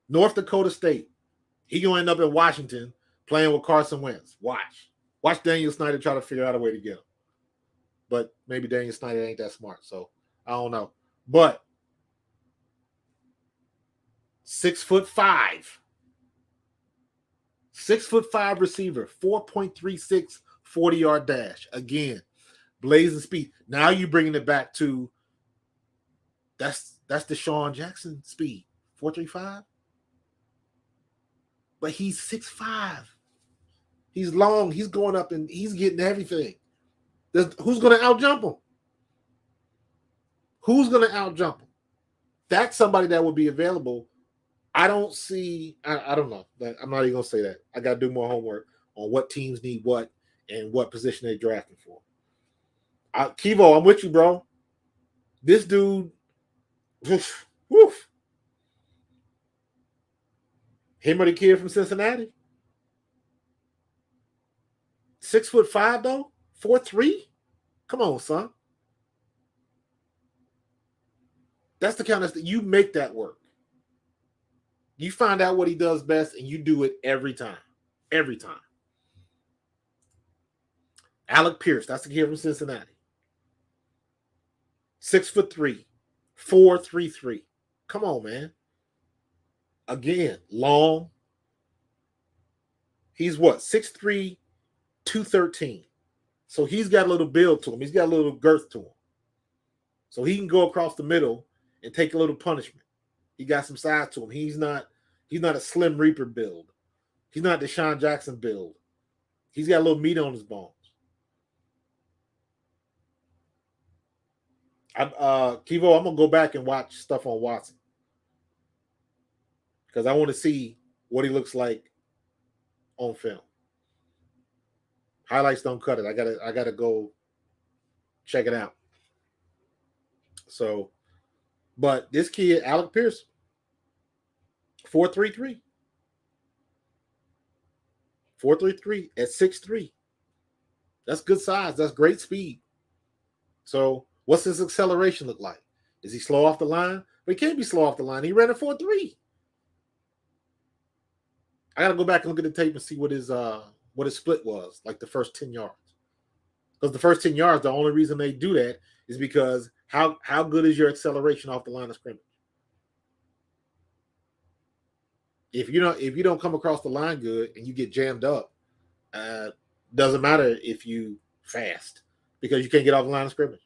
Speaker 1: North Dakota State. He gonna end up in Washington playing with Carson Wentz. Watch Daniel Snyder try to figure out a way to get him. But maybe Daniel Snyder ain't that smart, so I don't know. But 6'5", 6'5" receiver, 4.36 40-yard dash. Again, blazing speed. Now you're bringing it back to that's Deshaun Jackson speed, 4.35. But he's 6'5". He's long. He's going up and he's getting everything. Who's going to outjump him? Who's going to outjump him? That's somebody that would be available. I don't see. I don't know. I'm not even going to say that. I got to do more homework on what teams need what and what position they're drafting for. Kivo, I'm with you, bro. This dude, woof. Him or the kid from Cincinnati? 6'5" though? 4'3"? Come on, son. That's the kind of stuff. You make that work. You find out what he does best and you do it every time. Every time. Alec Pierce, that's the kid from Cincinnati. 6'3", 4.33. Come on, man. Again, long. He's what? 6'3", 213. So he's got a little build to him. He's got a little girth to him. So he can go across the middle and take a little punishment. He got some size to him. He's not a Slim Reaper build. He's not Deshaun Jackson build. He's got a little meat on his bones. Kivo, I'm gonna go back and watch stuff on Watson because I want to see what he looks like on film. Highlights don't cut it. I gotta go check it out. So, but this kid, Alec Pierce, 4.33. 4.33 at 6'3". That's good size. That's great speed. So what's his acceleration look like? Is he slow off the line? But he can't be slow off the line. He ran a 4.3. I got to go back and look at the tape and see what his split was, like the first 10 yards. Because the first 10 yards, the only reason they do that is because how good is your acceleration off the line of scrimmage? If you don't come across the line good and you get jammed up, doesn't matter if you fast because you can't get off the line of scrimmage.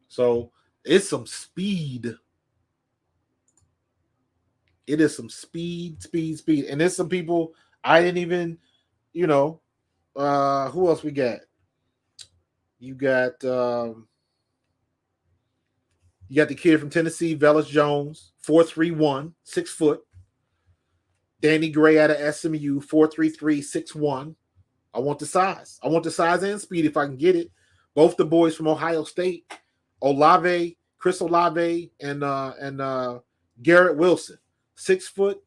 Speaker 1: So it's some speed. It is some speed. And there's some people I didn't even, who else we got? You got the kid from Tennessee, Velus Jones, 4.31, 6 foot. Danny Gray out of SMU, 4.33, 6'1". I want the size. I want the size and speed if I can get it. Both the boys from Ohio State, Chris Olave, and Garrett Wilson, 6 foot.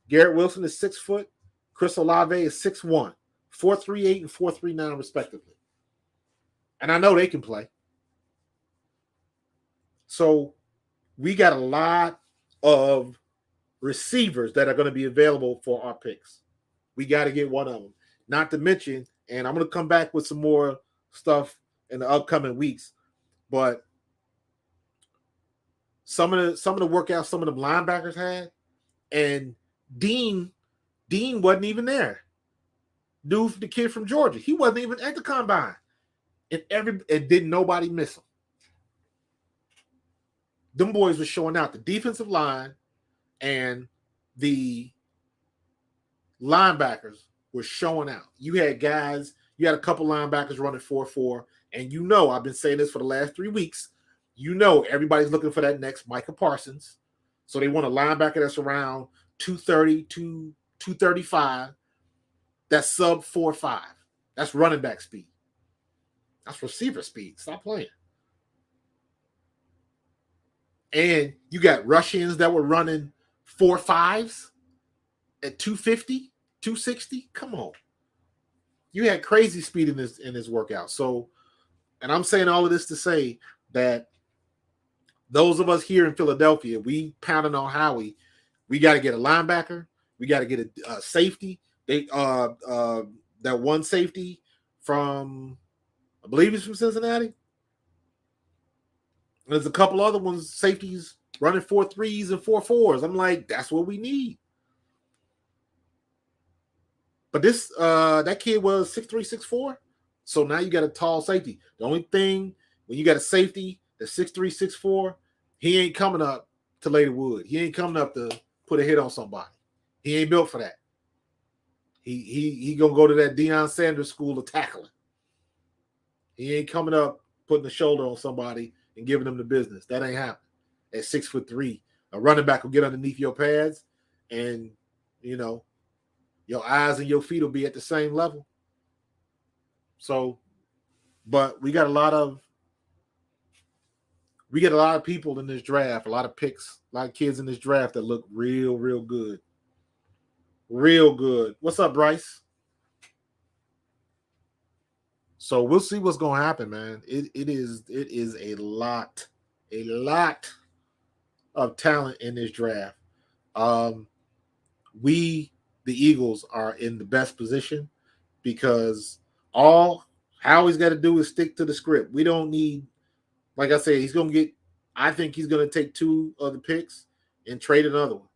Speaker 1: Garrett Wilson is 6 foot. Chris Olave is 6'1", 4.38 and 4.39 respectively. And I know they can play. So we got a lot of receivers that are going to be available for our picks. We got to get one of them. Not to mention, and I'm going to come back with some more stuff in the upcoming weeks, but some of the workouts some of the linebackers had, and Dean wasn't even there. Dude, the kid from Georgia, he wasn't even at the combine, and didn't nobody miss him. Them boys were showing out. The defensive line and the linebackers were showing out. You had a couple linebackers running 4.4, and I've been saying this for the last 3 weeks. Everybody's looking for that next Micah Parsons. So they want a linebacker that's around 230 to 235. That's sub 4.5. That's running back speed. That's receiver speed. Stop playing. And you got Russians that were running 4.5s at 250, 260. Come on. You had crazy speed in this workout. So, and I'm saying all of this to say that those of us here in Philadelphia, we pounding on Howie. We got to get a linebacker. We got to get a safety. That one safety from, I believe he's from Cincinnati. There's a couple other ones, safeties running 4.3s and 4.4s. I'm like, that's what we need. But that kid was 6'3", 6'4". So now you got a tall safety. The only thing, when you got a safety that's 6'3", 6'4", he ain't coming up to lay the wood. He ain't coming up to put a hit on somebody. He ain't built for that. He gonna go to that Deion Sanders school of tackling. He ain't coming up putting the shoulder on somebody and giving them the business. That ain't happening. At 6'3", a running back will get underneath your pads, and your eyes and your feet will be at the same level. So, but we got a lot of people in this draft, a lot of picks, a lot of kids in this draft that look real, real good. Real good. What's up, Bryce? So we'll see what's going to happen, man. It is a lot of talent in this draft. We, the Eagles, are in the best position because all Howie's got to do is stick to the script. We don't need, like I said, I think he's going to take 2 of the picks and trade another one.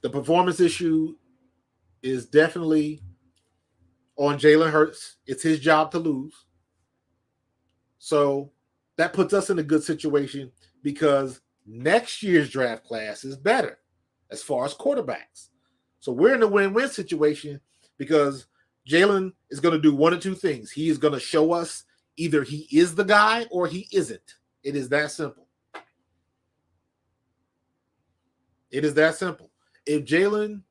Speaker 1: The performance issue is definitely on Jalen Hurts. It's his job to lose. So that puts us in a good situation because next year's draft class is better as far as quarterbacks. So we're in a win-win situation because Jalen is going to do one of 2 things. He is going to show us either he is the guy or he isn't. It is that simple. It is that simple. If Jalen's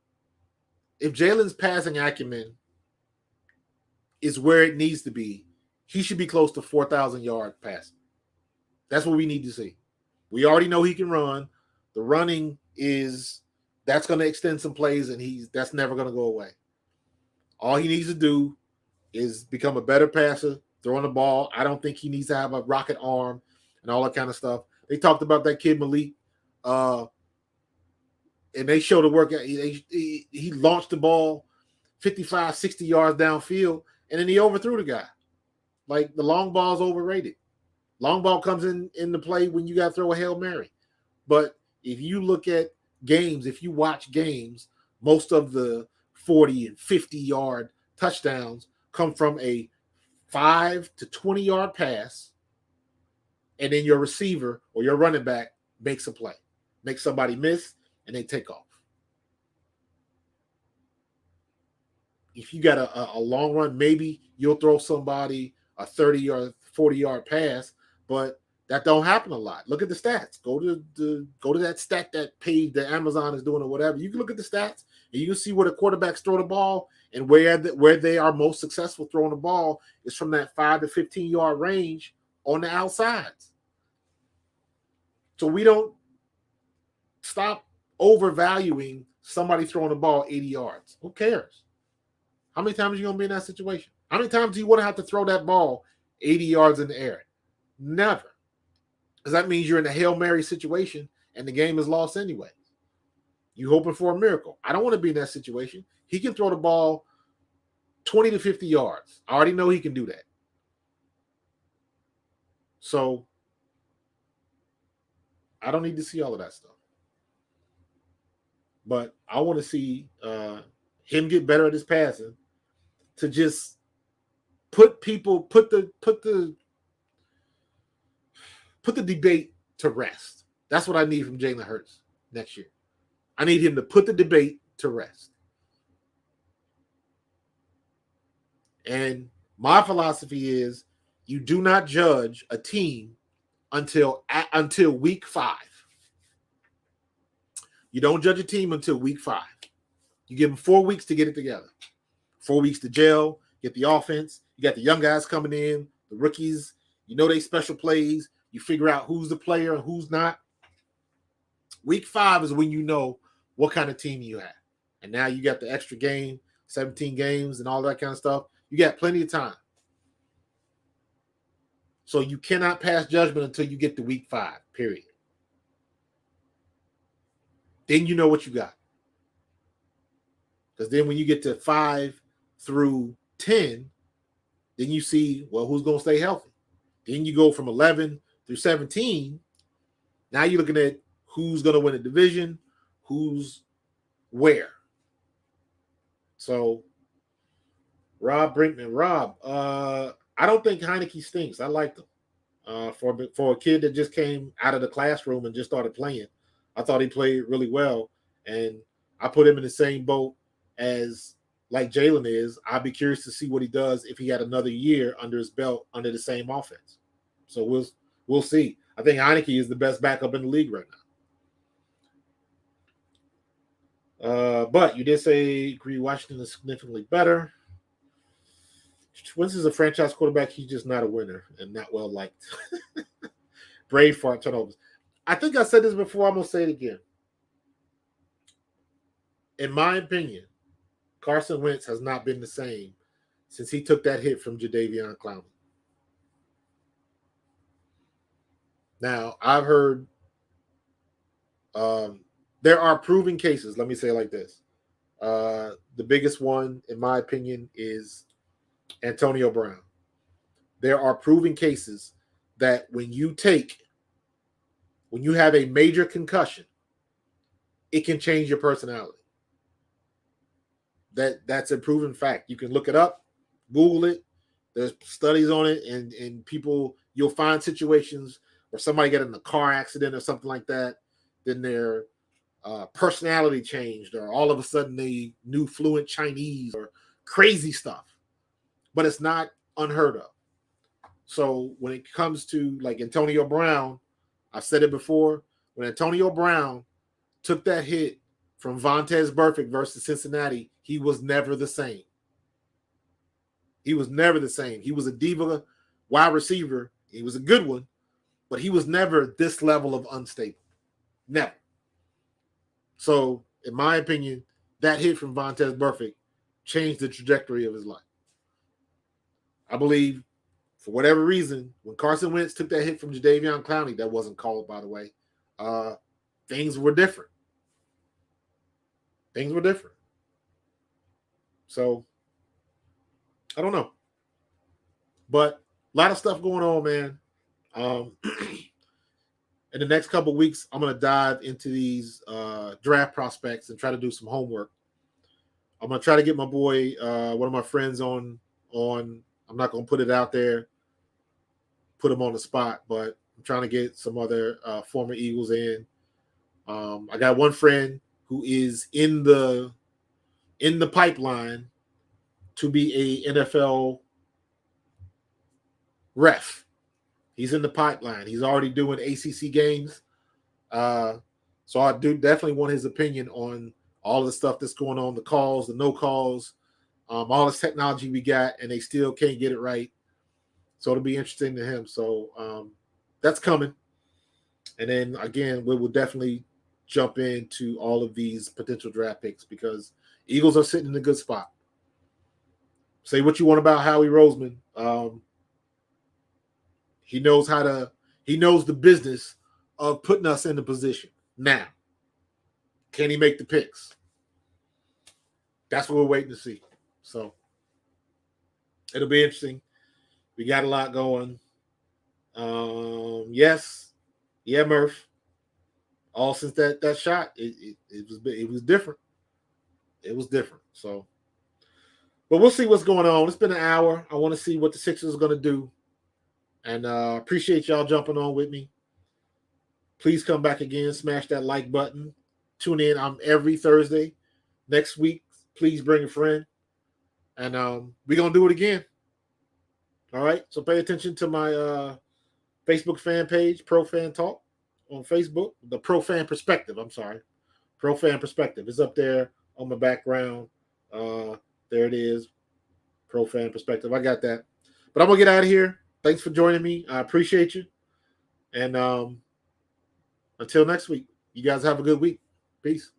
Speaker 1: passing acumen is where it needs to be, he should be close to 4,000 yard passing. That's what we need to see. We already know he can run. The running that's going to extend some plays, and that's never going to go away. All he needs to do is become a better passer, throwing the ball. I don't think he needs to have a rocket arm and all that kind of stuff. They talked about that kid Malik. And they showed the work. He launched the ball 55, 60 yards downfield, and then he overthrew the guy. Like, the long ball's overrated. Long ball comes in the play when you got to throw a Hail Mary. But if you look at games, if you watch games, most of the 40 and 50-yard touchdowns come from a 5 to 20-yard pass, and then your receiver or your running back makes a play. Makes somebody miss, and they take off. If you got a long run, maybe you'll throw somebody a 30 or 40-yard pass, but that don't happen a lot. Look at the stats. Go to that stat that page that Amazon is doing or whatever. You can look at the stats and you can see where the quarterbacks throw the ball and where they are most successful throwing the ball is from that 5 to 15-yard range on the outsides. So we don't stop overvaluing somebody throwing the ball 80 yards. Who cares? How many times are you going to be in that situation? How many times do you want to have to throw that ball 80 yards in the air? Never. Because that means you're in a Hail Mary situation and the game is lost anyway. You hoping for a miracle. I don't want to be in that situation. He can throw the ball 20 to 50 yards. I already know he can do that. So I don't need to see all of that stuff. But I want to see him get better at his passing to just put the debate to rest. That's what I need from Jalen Hurts next year. I need him to put the debate to rest. And my philosophy is you do not judge a team until week 5. You don't judge a team until week 5. You give them 4 weeks to get it together. 4 weeks to gel, get the offense. You got the young guys coming in, the rookies. You know they special plays. You figure out who's the player and who's not. Week 5 is when you know what kind of team you have. And now you got the extra game, 17 games and all that kind of stuff. You got plenty of time. So you cannot pass judgment until you get to week 5, period. Then you know what you got. Because then when you get to 5 through 10, then you see, well, who's going to stay healthy? Then you go from 11 through 17. Now you're looking at who's going to win a division, who's where. So, Rob Brinkman. I don't think Heineke stinks. I liked him. For a kid that just came out of the classroom and just started playing, I thought he played really well. And I put him in the same boat as like Jalen is. I'd be curious to see what he does if he had another year under his belt under the same offense. So we'll see. I think Heineke is the best backup in the league right now. But you did say agree Washington is significantly better. Wentz is a franchise quarterback. He's just not a winner and not well liked. Brave fart turnovers. I think I said this before. I'm going to say it again. In my opinion, Carson Wentz has not been the same since he took that hit from Jadeveon Clowney. Now, I've heard there are proven cases. Let me say it like this. The biggest one, in my opinion, is Antonio Brown. There are proven cases that when you have a major concussion, it can change your personality. That's a proven fact. You can look it up, Google it. There's studies on it, and people, you'll find situations where somebody got in a car accident or something like that, then their personality changed, or all of a sudden they knew fluent Chinese or crazy stuff. But it's not unheard of. So when it comes to like Antonio Brown, I've said it before, when Antonio Brown took that hit from Vontaze Burfict versus Cincinnati, he was never the same. He was never the same. He was a diva wide receiver. He was a good one, but he was never this level of unstable. Never. So, in my opinion, that hit from Vontaze Burfict changed the trajectory of his life. I believe, for whatever reason, when Carson Wentz took that hit from Jadeveon Clowney, that wasn't called, by the way, things were different. Things were different. So, I don't know. But a lot of stuff going on, man. In the next couple of weeks, I'm going to dive into these draft prospects and try to do some homework. I'm going to try to get my boy, one of my friends on. I'm not going to put it out there, put him on the spot, but I'm trying to get some other former Eagles in. I got one friend who is in the pipeline to be a NFL ref. He's in the pipeline. He's already doing ACC games. So I do definitely want his opinion on all the stuff that's going on, the calls, the no calls, all this technology we got, and they still can't get it right. So it'll be interesting to him. So that's coming. And then, again, we will definitely jump into all of these potential draft picks because Eagles are sitting in a good spot. Say what you want about Howie Roseman. He knows the business of putting us in the position. Now, can he make the picks? That's what we're waiting to see. So it'll be interesting. We got a lot going. Yes. Yeah, Murph. All since that shot, it was different. It was different. So, but we'll see what's going on. It's been an hour. I want to see what the Sixers are going to do. And appreciate y'all jumping on with me. Please come back again. Smash that like button. Tune in. I'm every Thursday. Next week, please bring a friend. And we're going to do it again. All right? So pay attention to my Facebook fan page, Pro Fan Talk, on Facebook. The Pro Fan Perspective, I'm sorry. Pro Fan Perspective. It's up there on my background. There it is. Pro Fan Perspective. I got that. But I'm going to get out of here. Thanks for joining me. I appreciate you. And until next week, you guys have a good week. Peace.